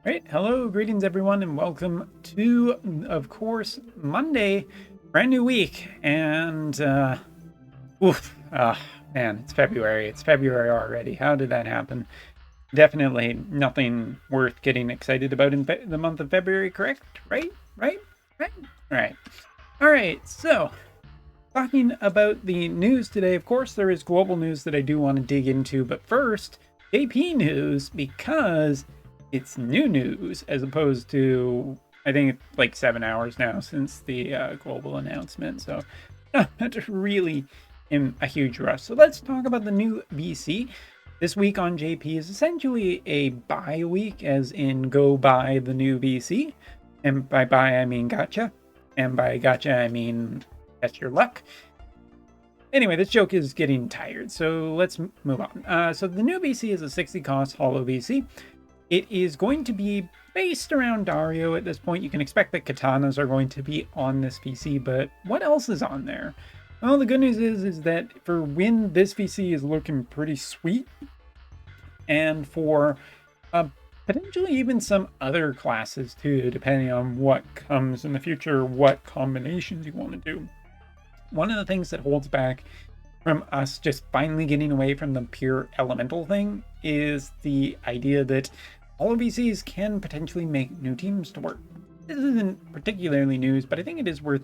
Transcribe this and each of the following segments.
Right, hello, greetings everyone, and welcome to, of course, Monday, brand new week, and, man, it's February. It's February already. How did that happen? Definitely nothing worth getting excited about in the month of February, correct? Right? All right, so, talking about the news today, of course, there is global news that I do want to dig into, but first, JP news, because it's new news as opposed to, I think, like 7 hours now since the global announcement. So not really in a huge rush. So let's talk about the new VC. This week on JP is essentially a buy week, as in go buy the new VC. And by buy, I mean gotcha. And by gotcha, I mean that's your luck. Anyway, this joke is getting tired, so let's move on. So the new VC is a 60 cost holo VC. It is going to be based around Dario at this point. You can expect that katanas are going to be on this VC, but what else is on there? Well, the good news is that for when this VC is looking pretty sweet, and for potentially even some other classes too, depending on what comes in the future, what combinations you want to do. One of the things that holds back from us just finally getting away from the pure elemental thing is the idea that all of VCs can potentially make new teams to work. This isn't particularly news, but I think it is worth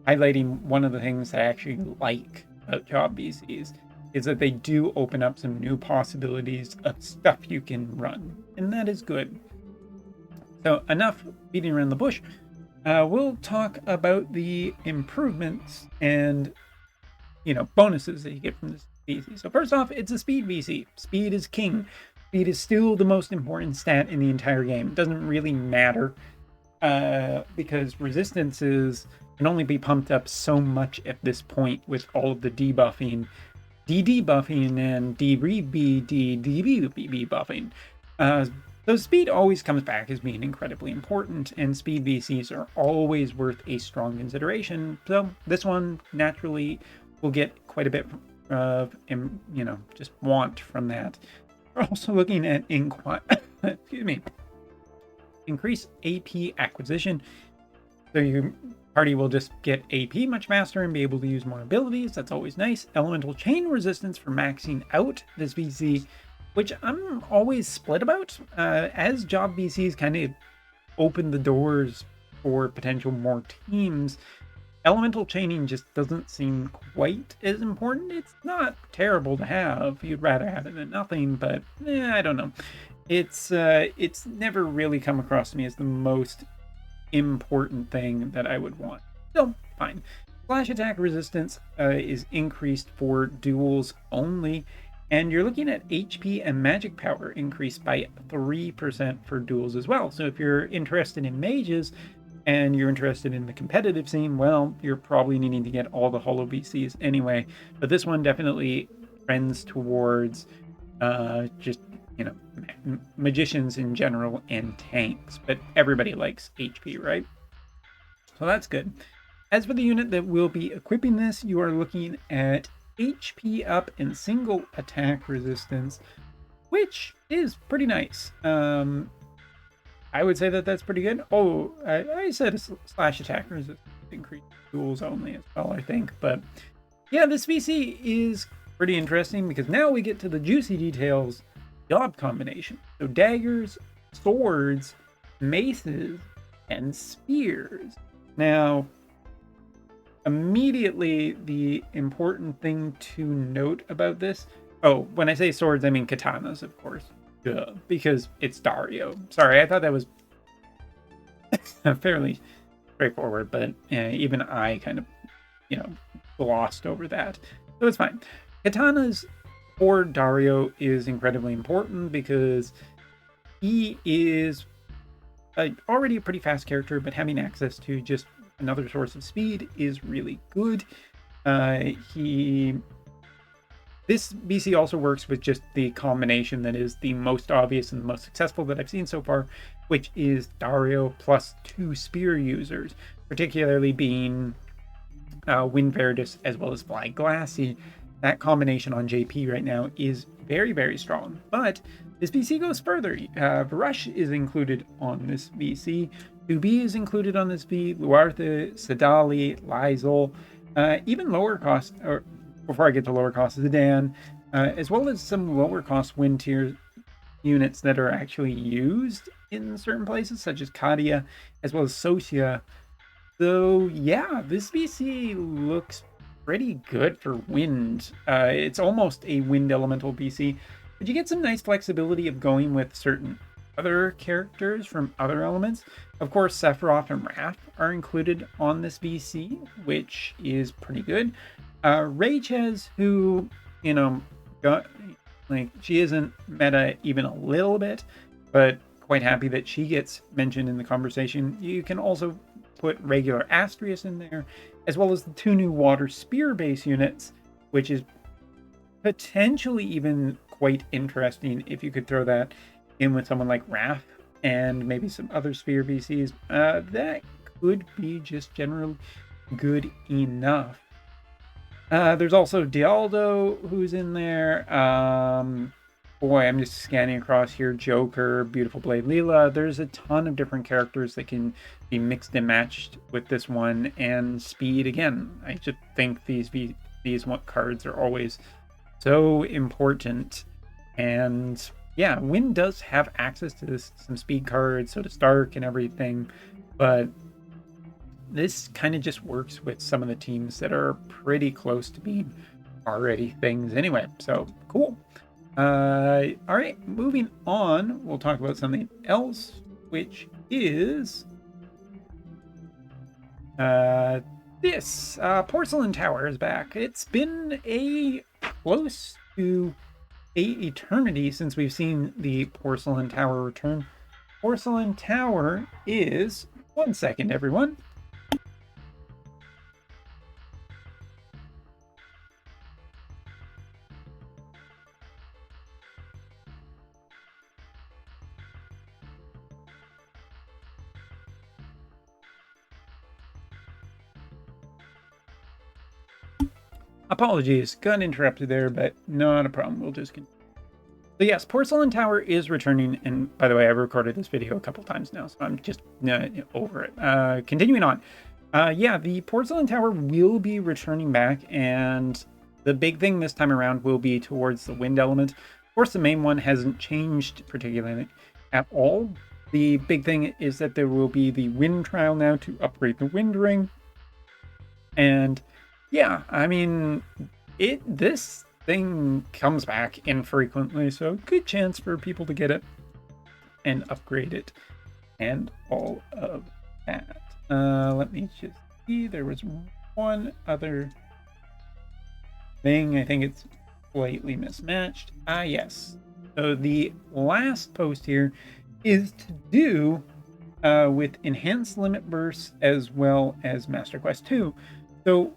highlighting. One of the things I actually like about job VCs is that they do open up some new possibilities of stuff you can run, and that is good. So enough beating around the bush. We'll talk about the improvements and bonuses that you get from this VC. So first off, it's a speed VC. Speed is king. Speed is still the most important stat in the entire game. It doesn't really matter because resistances can only be pumped up so much at this point with all of the debuffing, de-debuffing, and de-re-b-d-d-b buffing. So speed always comes back as being incredibly important, and speed VCs are always worth a strong consideration. So this one naturally will get quite a bit of, just want from that. We're also looking at increase AP acquisition. So your party will just get AP much faster and be able to use more abilities. That's always nice. Elemental chain resistance for maxing out this VC, which I'm always split about. As job VCs kind of open the doors for potential more teams, elemental chaining just doesn't seem quite as important. It's not terrible to have. You'd rather have it than nothing, but I don't know. It's never really come across to me as the most important thing that I would want. So, fine. Flash attack resistance is increased for duels only, and you're looking at HP and magic power increased by 3% for duels as well. So if you're interested in mages, and you're interested in the competitive scene, well, you're probably needing to get all the holo VCs anyway. But this one definitely trends towards magicians in general and tanks. But everybody likes HP, right? So that's good. As for the unit that will be equipping this, you are looking at HP up and single attack resistance, which is pretty nice. I would say that that's pretty good. Oh, I said a slash attack resistance increase duels only as well, I think. But yeah, this VC is pretty interesting because now we get to the juicy details. Job combination. So daggers, swords, maces, and spears. Now, immediately the important thing to note about this. Oh, when I say swords, I mean katanas, of course. Duh, because it's Dario. Sorry, I thought that was fairly straightforward, but even I kind of, glossed over that. So it's fine. Katanas for Dario is incredibly important because he is already a pretty fast character, but having access to just another source of speed is really good. This VC also works with just the combination that is the most obvious and the most successful that I've seen so far, which is Dario plus 2 spear users, particularly being Wind Verdus as well as Fly Glassy. That combination on JP right now is very, very strong. But This VC goes further. Varush is included on this VC. 2B is included on this V. Luartha, Sedali, Lysol, even lower cost, or before I get to lower cost, Zidane, as well as some lower cost wind tier units that are actually used in certain places, such as Kadia, as well as Socia. So yeah, this VC looks pretty good for wind. It's almost a wind elemental VC, but you get some nice flexibility of going with certain other characters from other elements. Of course, Sephiroth and Wrath are included on this VC, which is pretty good. Raychez, who, you know, she isn't meta even a little bit, but quite happy that she gets mentioned in the conversation. You can also put regular Astrius in there, as well as the 2 new water spear base units, which is potentially even quite interesting if you could throw that in with someone like Wrath and maybe some other spear VCs. That could be just generally good enough. There's also Dialdo who's in there. Boy, I'm just scanning across here. Joker, Beautiful Blade Leela. There's a ton of different characters that can be mixed and matched with this one. And speed, again, I just think these cards are always so important. And yeah, Wind does have access to some speed cards, so does Stark and everything. But this kind of just works with some of the teams that are pretty close to being already things anyway. So cool. All right, moving on, we'll talk about something else, which is this Porcelain Tower is back. It's been a close to a eternity since we've seen the Porcelain Tower return. Porcelain Tower is, one second, everyone. Apologies, got interrupted there, but not a problem. We'll just continue. So yes, Porcelain Tower is returning, and by the way, I've recorded this video a couple times now, so I'm just over it. Continuing on. Yeah, the Porcelain Tower will be returning back, and the big thing this time around will be towards the wind element. Of course, the main one hasn't changed particularly at all. The big thing is that there will be the wind trial now to upgrade the wind ring. And yeah, I mean, this thing comes back infrequently, so good chance for people to get it and upgrade it and all of that. Let me just see. There was one other thing. I think it's slightly mismatched. Yes. So the last post here is to do with enhanced limit bursts as well as Master Quest 2. So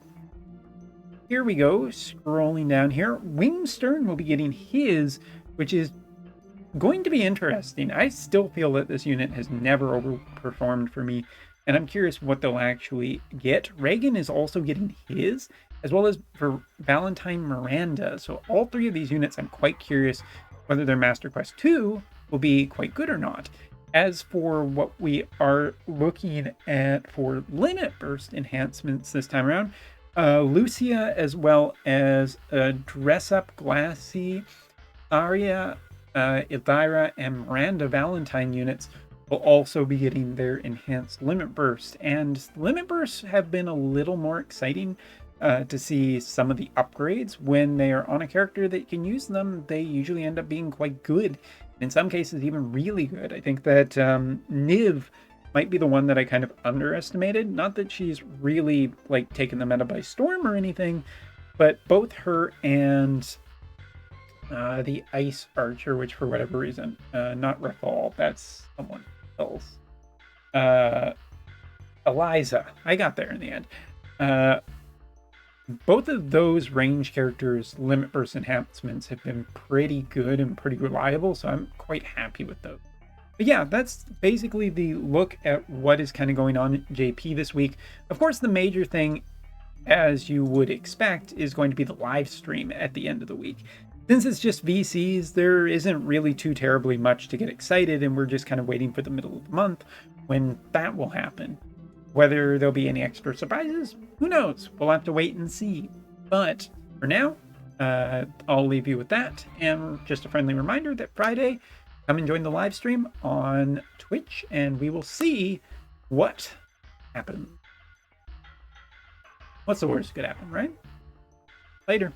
here we go, scrolling down here. Wingstern will be getting his, which is going to be interesting. I still feel that this unit has never overperformed for me, and I'm curious what they'll actually get. Reagan is also getting his, as well as for Valentine Miranda. So all 3 of these units, I'm quite curious whether their Master Quest 2 will be quite good or not. As for what we are looking at for limit burst enhancements this time around, Lucia, as well as Dress Up Glassy, Arya, Elvira, and Miranda Valentine units will also be getting their enhanced limit burst. And limit bursts have been a little more exciting to see some of the upgrades. When they are on a character that can use them, they usually end up being quite good. In some cases, even really good. I think that Niv might be the one that I kind of underestimated. Not that she's really like taken the meta by storm or anything, but both her and the Ice Archer, which for whatever reason, not Rafal, that's someone else. Eliza, I got there in the end. Both of those range characters' limit burst enhancements have been pretty good and pretty reliable, so I'm quite happy with those. But yeah, that's basically the look at what is kind of going on at JP this week. Of course, the major thing, as you would expect, is going to be the live stream at the end of the week. Since it's just VCs, there isn't really too terribly much to get excited, and we're just kind of waiting for the middle of the month when that will happen. Whether there'll be any extra surprises, who knows? We'll have to wait and see. But for now, I'll leave you with that, and just a friendly reminder that Friday, come and join the live stream on Twitch, and we will see what happens. What's the worst could happen, right? Later.